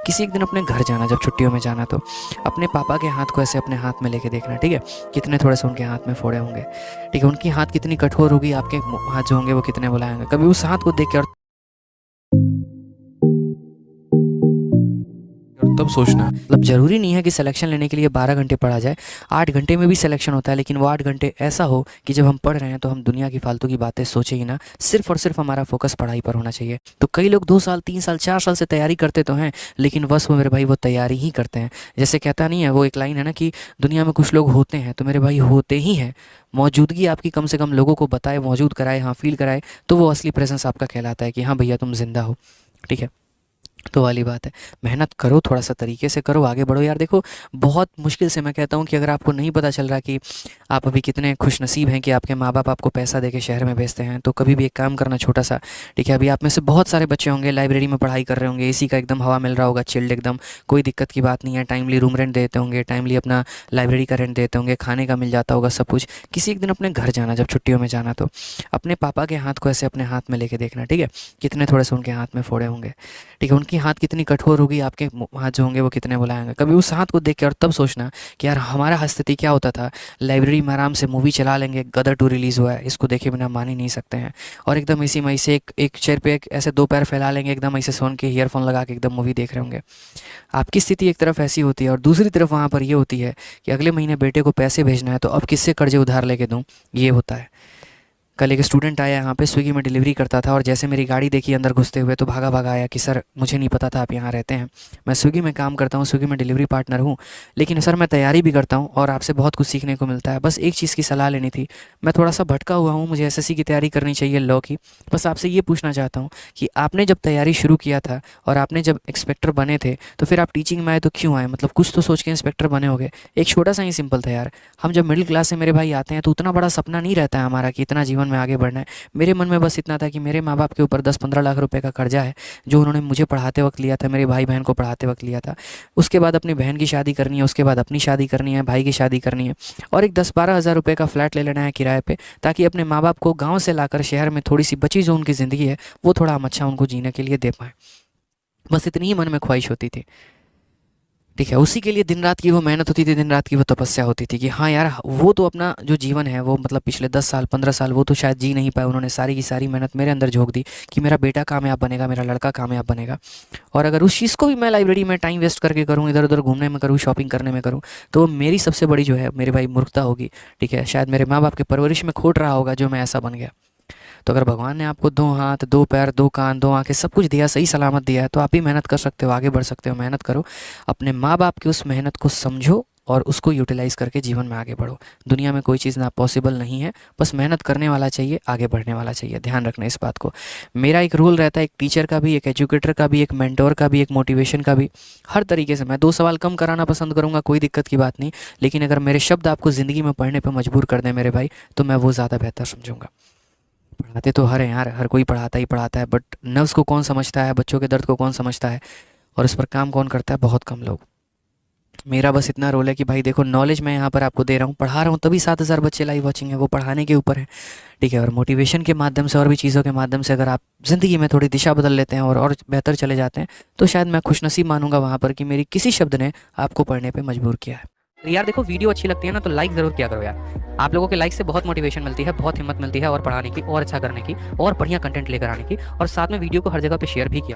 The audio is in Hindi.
किसी एक दिन अपने घर जाना, जब छुट्टियों में जाना तो अपने पापा के हाथ को ऐसे अपने हाथ में लेके देखना, ठीक है। कितने थोड़े से उनके हाथ में फोड़े होंगे, ठीक है। उनकी हाथ कितनी कठोर होगी, आपके हाथ जो होंगे वो कितने बुलाएंगे। कभी उस हाथ को देख के और तब सोचना, मतलब ज़रूरी नहीं है कि सिलेक्शन लेने के लिए 12 घंटे पढ़ा जाए, 8 घंटे में भी सिलेक्शन होता है। लेकिन वो 8 घंटे ऐसा हो कि जब हम पढ़ रहे हैं तो हम दुनिया की फालतू की बातें सोचे ही ना, सिर्फ और सिर्फ हमारा फोकस पढ़ाई पर होना चाहिए। तो कई लोग 2 साल 3 साल 4 साल से तैयारी करते तो हैं, लेकिन बस वो मेरे भाई वो तैयारी ही करते हैं। जैसे कहता नहीं है वो एक लाइन है ना कि दुनिया में कुछ लोग होते हैं, तो मेरे भाई होते ही हैं। मौजूदगी आपकी कम से कम लोगों को बताए, मौजूद कराए, हाँ फील कराए, तो वो असली प्रेजेंस आपका कहलाता है कि हाँ भैया तुम जिंदा हो, ठीक है। तो वाली बात है, मेहनत करो, थोड़ा सा तरीके से करो, आगे बढ़ो यार। देखो बहुत मुश्किल से मैं कहता हूँ कि अगर आपको नहीं पता चल रहा कि आप अभी कितने खुशनसीब हैं कि आपके माँ बाप आपको पैसा देके शहर में भेजते हैं, तो कभी भी एक काम करना छोटा सा, ठीक है। अभी आप में से बहुत सारे बच्चे होंगे लाइब्रेरी में पढ़ाई कर रहे होंगे, एसी का एकदम हवा मिल रहा होगा, चिल्ड एकदम, कोई दिक्कत की बात नहीं है, टाइमली रूम रेंट देते होंगे, टाइमली अपना लाइब्रेरी का रेंट देते होंगे, खाने का मिल जाता होगा सब कुछ। किसी एक दिन अपने घर जाना, जब छुट्टियों में जाना तो अपने पापा के हाथ को ऐसे अपने हाथ में लेके देखना, ठीक है। कितने थोड़े से उनके हाथ में फोड़े होंगे, ठीक है। उनकी हाथ कितनी कठोर होगी, आपके हाथ जो होंगे वो कितने बुलाएंगे। कभी उस हाथ को देख के और तब सोचना कि यार हमारा स्थिति क्या होता था। लाइब्रेरी में आराम से मूवी चला लेंगे, गदर 2 रिलीज़ हुआ है, इसको देखे बिना मान ही नहीं सकते हैं, और एकदम इसी में से एक चेयर पे ऐसे 2 पैर फैला लेंगे, एकदम ऐसे सोन के ईयरफोन लगा के एकदम मूवी देख रहे होंगे। आपकी स्थिति एक तरफ ऐसी होती है और दूसरी तरफ वहाँ पर ये होती है कि अगले महीने बेटे को पैसे भेजना है, तो अब किससे कर्जे उधार लेके दूँ, ये होता है। कल एक स्टूडेंट आया यहाँ पे, स्विगी में डिलीवरी करता था, और जैसे मेरी गाड़ी देखी अंदर घुसते हुए तो भागा भागा आया कि सर मुझे नहीं पता था आप यहाँ रहते हैं, मैं स्विगी में काम करता हूँ, स्विगी में डिलीवरी पार्टनर हूँ, लेकिन सर मैं तैयारी भी करता हूँ और आपसे बहुत कुछ सीखने को मिलता है, बस एक चीज़ की सलाह लेनी थी। मैं थोड़ा सा भटका हुआ हूँ, मुझे एसएससी की तैयारी करनी चाहिए लॉ की, बस आपसे ये पूछना चाहता हूँ कि आपने जब तैयारी शुरू किया था और आपने जब इंस्पेक्टर बने थे तो फिर आप टीचिंग में आए तो क्यों आए, मतलब कुछ तो सोच के इंस्पेक्टर बने होगे। एक छोटा सा ही सिंपल था यार। हम जब मिडिल क्लास से मेरे भाई आते हैं तो उतना बड़ा सपना नहीं रहता है हमारा कि इतना जीवन में आगे बढ़ना है। मेरे मन में बस इतना था कि मेरे माँ बाप के ऊपर 10-15 लाख रुपए का कर्जा है, जो उन्होंने मुझे पढ़ाते वक्त लिया था, मेरे भाई बहन को पढ़ाते वक्त लिया था। उसके बाद अपनी बहन की शादी करनी है, उसके बाद अपनी शादी करनी है, भाई की शादी करनी है, और एक 10-12 हज़ार रुपये का फ्लैट ले लेना है किराए पे, ताकि अपने माँ बाप को गाँव से लाकर शहर में थोड़ी सी बची जो उनकी ज़िंदगी है वो थोड़ा हम अच्छा उनको जीने के लिए दे पाएँ। बस इतनी ही मन में ख्वाहिश होती थी, ठीक है। उसी के लिए दिन रात की वो मेहनत होती थी, दिन रात की वो तपस्या होती थी कि हाँ यार वो तो अपना जो जीवन है वो, मतलब पिछले 10 साल 15 साल वो तो शायद जी नहीं पाए, उन्होंने सारी की सारी मेहनत मेरे अंदर झोंक दी कि मेरा बेटा कामयाब बनेगा, मेरा लड़का कामयाब बनेगा। और अगर उस चीज़ को भी मैं लाइब्रेरी में टाइम वेस्ट करके करूँ, इधर उधर घूमने में करूँ, शॉपिंग करने में करूँ, तो मेरी सबसे बड़ी जो है मेरे भाई मूर्खता होगी, ठीक है। शायद मेरे माँ बाप के परवरिश में खोट रहा होगा जो मैं ऐसा बन गया। तो अगर भगवान ने आपको 2 हाथ 2 पैर 2 कान 2 आंखें सब कुछ दिया, सही सलामत दिया है, तो आप भी मेहनत कर सकते हो, आगे बढ़ सकते हो, मेहनत करो। अपने माँ बाप की उस मेहनत को समझो और उसको यूटिलाइज़ करके जीवन में आगे बढ़ो। दुनिया में कोई चीज़ ना पॉसिबल नहीं है, बस मेहनत करने वाला चाहिए, आगे बढ़ने वाला चाहिए। ध्यान रखना इस बात को। मेरा एक रूल रहता है, एक टीचर का भी, एक एजुकेटर का भी, एक मेंटोर का भी, एक मोटिवेशन का भी, हर तरीके से मैं 2 सवाल कम कराना पसंद करूँगा, कोई दिक्कत की बात नहीं। लेकिन अगर मेरे शब्द आपको ज़िंदगी में पढ़ने पर मजबूर कर दें मेरे भाई, तो मैं वो ज़्यादा बेहतर समझूंगा। पढ़ाते तो हर हैं यार, हर कोई पढ़ाता ही पढ़ाता है, बट नर्व्स को कौन समझता है, बच्चों के दर्द को कौन समझता है, और उस पर काम कौन करता है, बहुत कम लोग। मेरा बस इतना रोल है कि भाई देखो नॉलेज मैं यहाँ पर आपको दे रहा हूँ, पढ़ा रहा हूँ, तभी 7,000 बच्चे लाइव वॉचिंग है, वो पढ़ाने के ऊपर है, ठीक है। और मोटिवेशन के माध्यम से और भी चीज़ों के माध्यम से अगर आप ज़िंदगी में थोड़ी दिशा बदल लेते हैं और बेहतर चले जाते हैं, तो शायद मैं खुशनसीब मानूंगा वहाँ पर कि मेरी किसी शब्द ने आपको पढ़ने पर मजबूर किया है। तो यार देखो वीडियो अच्छी लगती है ना तो लाइक ज़रूर किया करो यार। आप लोगों के लाइक से बहुत मोटिवेशन मिलती है, बहुत हिम्मत मिलती है और पढ़ाने की, और अच्छा करने की, और बढ़िया कंटेंट लेकर आने की, और साथ में वीडियो को हर जगह पे शेयर भी किया।